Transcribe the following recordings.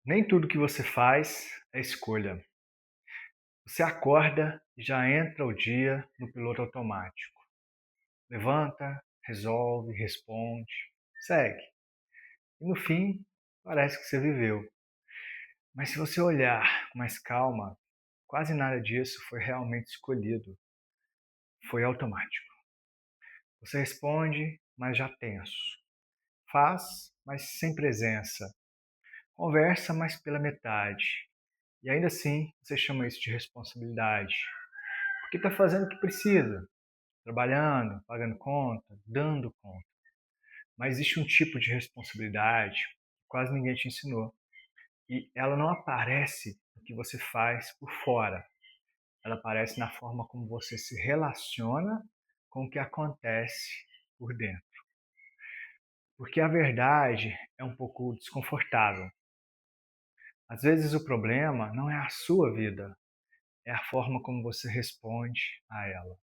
Nem tudo que você faz é escolha. Você acorda e já entra o dia no piloto automático. Levanta, resolve, responde, segue. E no fim, parece que você viveu. Mas se você olhar com mais calma, quase nada disso foi realmente escolhido. Foi automático. Você responde, mas já tenso. Faz, mas sem presença. Conversa, mas pela metade. E ainda assim, você chama isso de responsabilidade. Porque está fazendo o que precisa, trabalhando, pagando conta, dando conta. Mas existe um tipo de responsabilidade que quase ninguém te ensinou. E ela não aparece no que você faz por fora. Ela aparece na forma como você se relaciona com o que acontece por dentro. Porque a verdade é um pouco desconfortável. Às vezes o problema não é a sua vida, é a forma como você responde a ela.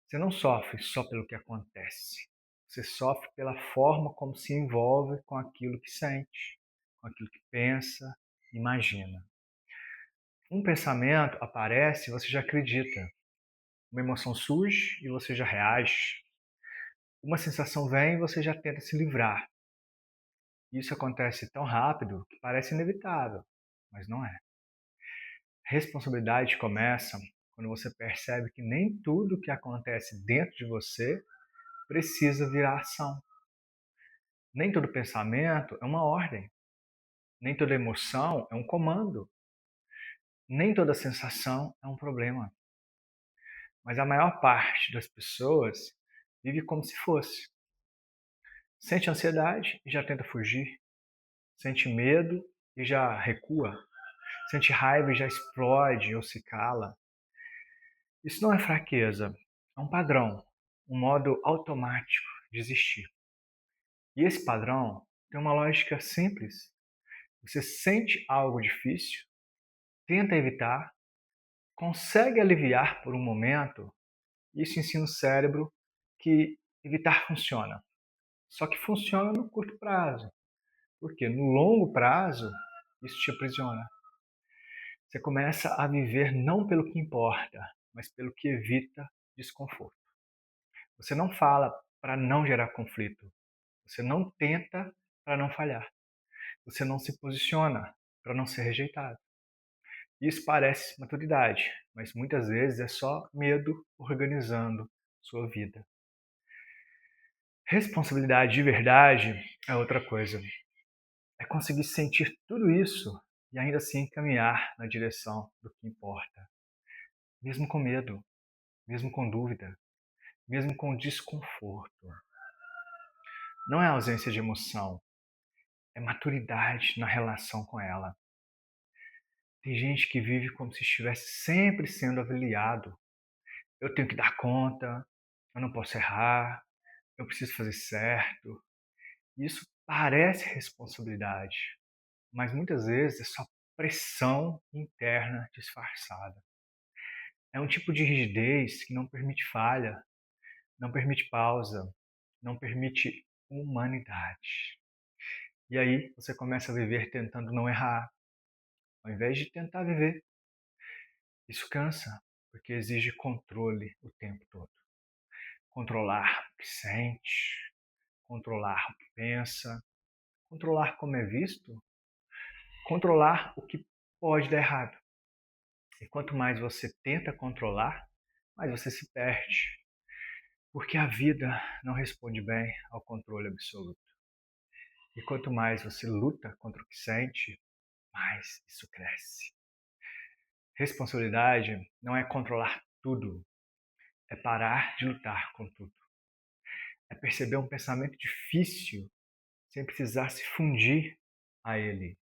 Você não sofre só pelo que acontece. Você sofre pela forma como se envolve com aquilo que sente, com aquilo que pensa, imagina. Um pensamento aparece e você já acredita. Uma emoção surge e você já reage. Uma sensação vem e você já tenta se livrar. Isso acontece tão rápido que parece inevitável, mas não é. Responsabilidade começa quando você percebe que nem tudo que acontece dentro de você precisa virar ação. Nem todo pensamento é uma ordem. Nem toda emoção é um comando. Nem toda sensação é um problema. Mas a maior parte das pessoas vive como se fosse. Sente ansiedade e já tenta fugir. Sente medo e já recua. Sente raiva e já explode ou se cala. Isso não é fraqueza, é um padrão, um modo automático de existir. E esse padrão tem uma lógica simples. Você sente algo difícil, tenta evitar, consegue aliviar por um momento, isso ensina o cérebro que evitar funciona. Só que funciona no curto prazo, porque no longo prazo isso te aprisiona. Você começa a viver não pelo que importa, mas pelo que evita desconforto. Você não fala para não gerar conflito. Você não tenta para não falhar. Você não se posiciona para não ser rejeitado. Isso parece maturidade, mas muitas vezes é só medo organizando sua vida. Responsabilidade de verdade é outra coisa. É conseguir sentir tudo isso e ainda assim caminhar na direção do que importa. Mesmo com medo, mesmo com dúvida, mesmo com desconforto. Não é ausência de emoção, é maturidade na relação com ela. Tem gente que vive como se estivesse sempre sendo avaliado. Eu tenho que dar conta, eu não posso errar, eu preciso fazer certo. Isso parece responsabilidade, mas muitas vezes é só pressão interna disfarçada. É um tipo de rigidez que não permite falha, não permite pausa, não permite humanidade. E aí você começa a viver tentando não errar, ao invés de tentar viver. Isso cansa, porque exige controle o tempo todo. Controlar o que sente, controlar o que pensa, controlar como é visto, controlar o que pode dar errado. E quanto mais você tenta controlar, mais você se perde. Porque a vida não responde bem ao controle absoluto. E quanto mais você luta contra o que sente, mais isso cresce. Responsabilidade não é controlar tudo, é parar de lutar com tudo. É perceber um pensamento difícil sem precisar se fundir a ele.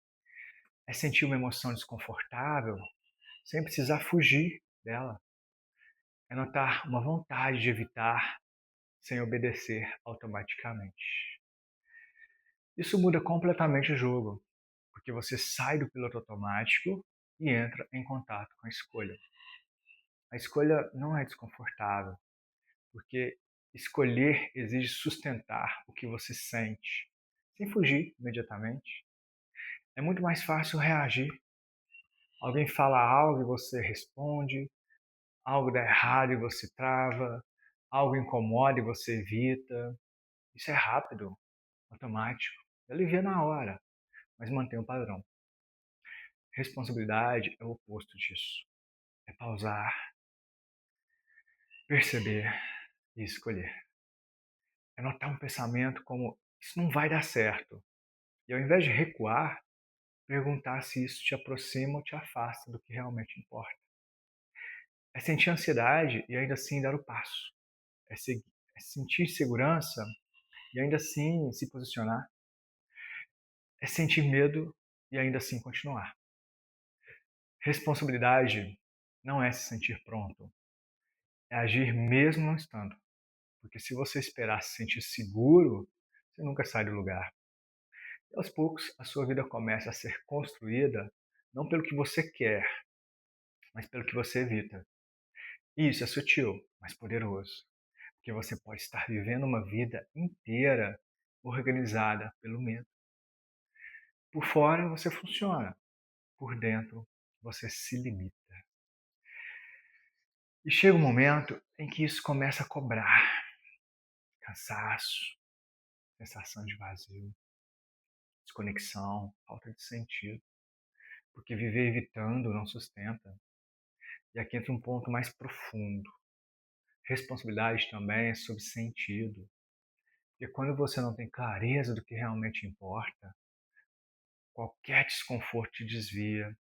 É sentir uma emoção desconfortável sem precisar fugir dela. É notar uma vontade de evitar sem obedecer automaticamente. Isso muda completamente o jogo, porque você sai do piloto automático e entra em contato com a escolha. A escolha não é desconfortável, porque escolher exige sustentar o que você sente, sem fugir imediatamente. É muito mais fácil reagir. Alguém fala algo e você responde, algo dá errado e você trava, algo incomoda e você evita. Isso é rápido, automático. Alivia na hora, mas mantém o padrão. Responsabilidade é o oposto disso. É pausar, perceber e escolher. É notar um pensamento como: isso não vai dar certo. E ao invés de recuar, perguntar se isso te aproxima ou te afasta do que realmente importa. É sentir ansiedade e ainda assim dar o passo. É, é sentir segurança e ainda assim se posicionar. É sentir medo e ainda assim continuar. Responsabilidade não é se sentir pronto, é agir mesmo não estando. Porque se você esperar se sentir seguro, você nunca sai do lugar. E aos poucos, a sua vida começa a ser construída não pelo que você quer, mas pelo que você evita. E isso é sutil, mas poderoso. Porque você pode estar vivendo uma vida inteira organizada pelo medo. Por fora você funciona, por dentro você se limita. E chega um momento em que isso começa a cobrar cansaço, sensação de vazio, desconexão, falta de sentido. Porque viver evitando não sustenta. E aqui entra um ponto mais profundo. Responsabilidade também é sobre sentido. Porque quando você não tem clareza do que realmente importa, qualquer desconforto te desvia,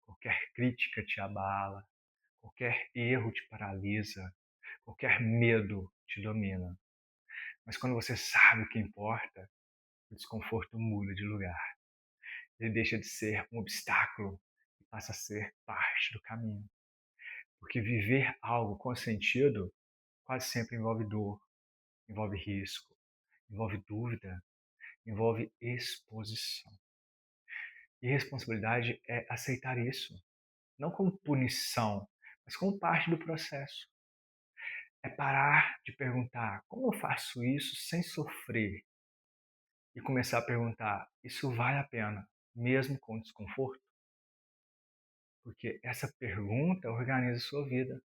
qualquer crítica te abala, qualquer erro te paralisa, qualquer medo te domina. Mas quando você sabe o que importa, o desconforto muda de lugar. Ele deixa de ser um obstáculo e passa a ser parte do caminho. Porque viver algo com sentido quase sempre envolve dor, envolve risco, envolve dúvida, envolve exposição. E responsabilidade é aceitar isso, não como punição, mas como parte do processo. É parar de perguntar como eu faço isso sem sofrer e começar a perguntar: isso vale a pena, mesmo com desconforto? Porque essa pergunta organiza a sua vida.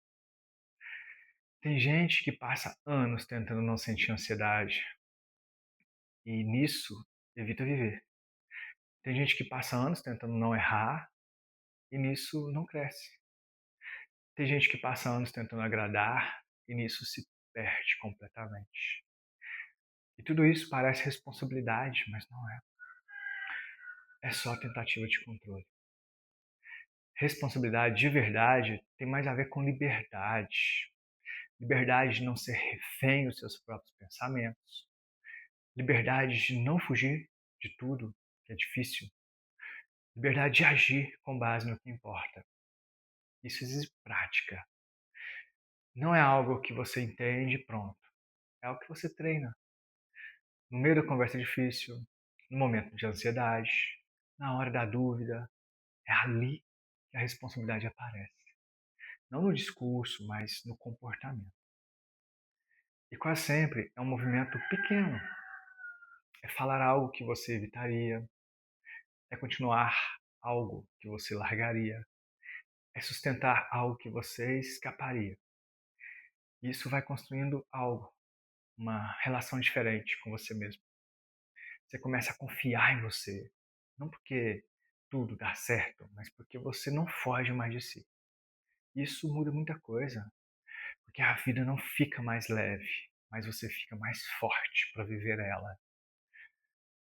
Tem gente que passa anos tentando não sentir ansiedade e nisso evita viver. Tem gente que passa anos tentando não errar e nisso não cresce. Tem gente que passa anos tentando agradar e nisso se perde completamente. E tudo isso parece responsabilidade, mas não é. É só tentativa de controle. Responsabilidade de verdade tem mais a ver com liberdade. Liberdade de não ser refém dos seus próprios pensamentos. Liberdade de não fugir de tudo que é difícil. Liberdade de agir com base no que importa. Isso exige prática. Não é algo que você entende e pronto. É algo que você treina. No meio da conversa difícil, no momento de ansiedade, na hora da dúvida, é ali que a responsabilidade aparece. Não no discurso, mas no comportamento. E quase sempre é um movimento pequeno. É falar algo que você evitaria, é continuar algo que você largaria, é sustentar algo que você escaparia. Isso vai construindo algo, uma relação diferente com você mesmo. Você começa a confiar em você, não porque tudo dá certo, mas porque você não foge mais de si. Isso muda muita coisa, porque a vida não fica mais leve, mas você fica mais forte para viver ela.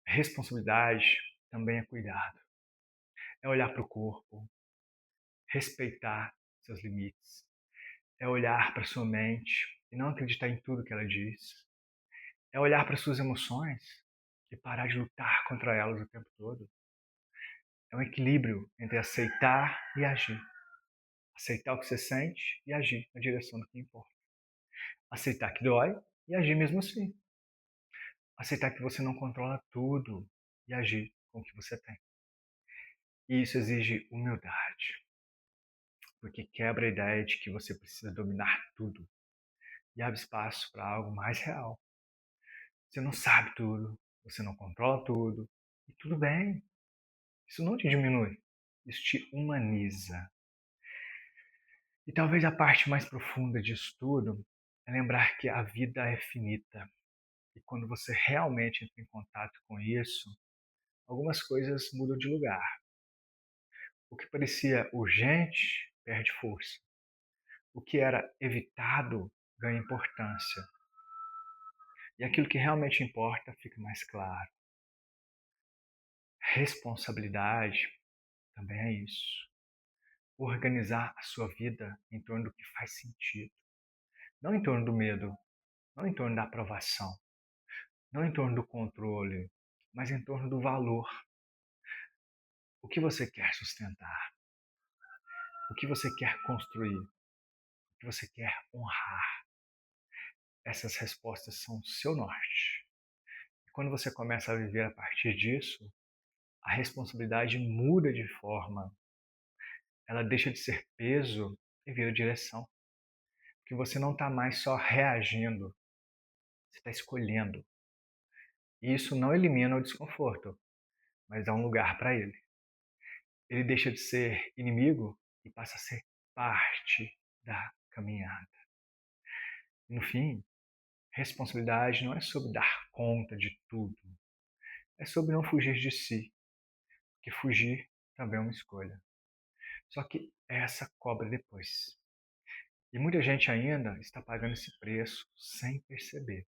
Responsabilidade também é cuidado. É olhar para o corpo, respeitar seus limites. É olhar para sua mente e não acreditar em tudo que ela diz. É olhar para suas emoções e parar de lutar contra elas o tempo todo. É um equilíbrio entre aceitar e agir. Aceitar o que você sente e agir na direção do que importa. Aceitar que dói e agir mesmo assim. Aceitar que você não controla tudo e agir com o que você tem. E isso exige humildade, porque quebra a ideia de que você precisa dominar tudo e abre espaço para algo mais real. Você não sabe tudo, você não controla tudo, e tudo bem. Isso não te diminui, isso te humaniza. E talvez a parte mais profunda disso tudo é lembrar que a vida é finita. E quando você realmente entra em contato com isso, algumas coisas mudam de lugar. O que parecia urgente perde força. O que era evitado ganha importância. E aquilo que realmente importa fica mais claro. Responsabilidade também é isso. Organizar a sua vida em torno do que faz sentido. Não em torno do medo, não em torno da aprovação, não em torno do controle, mas em torno do valor. O que você quer sustentar? O que você quer construir? O que você quer honrar? Essas respostas são o seu norte. E quando você começa a viver a partir disso, a responsabilidade muda de forma. Ela deixa de ser peso e vira direção. Porque você não está mais só reagindo, você está escolhendo. E isso não elimina o desconforto, mas dá um lugar para ele. Ele deixa de ser inimigo e passa a ser parte da caminhada. E no fim, responsabilidade não é sobre dar conta de tudo, é sobre não fugir de si, porque fugir também é uma escolha. Só que essa cobra depois. E muita gente ainda está pagando esse preço sem perceber.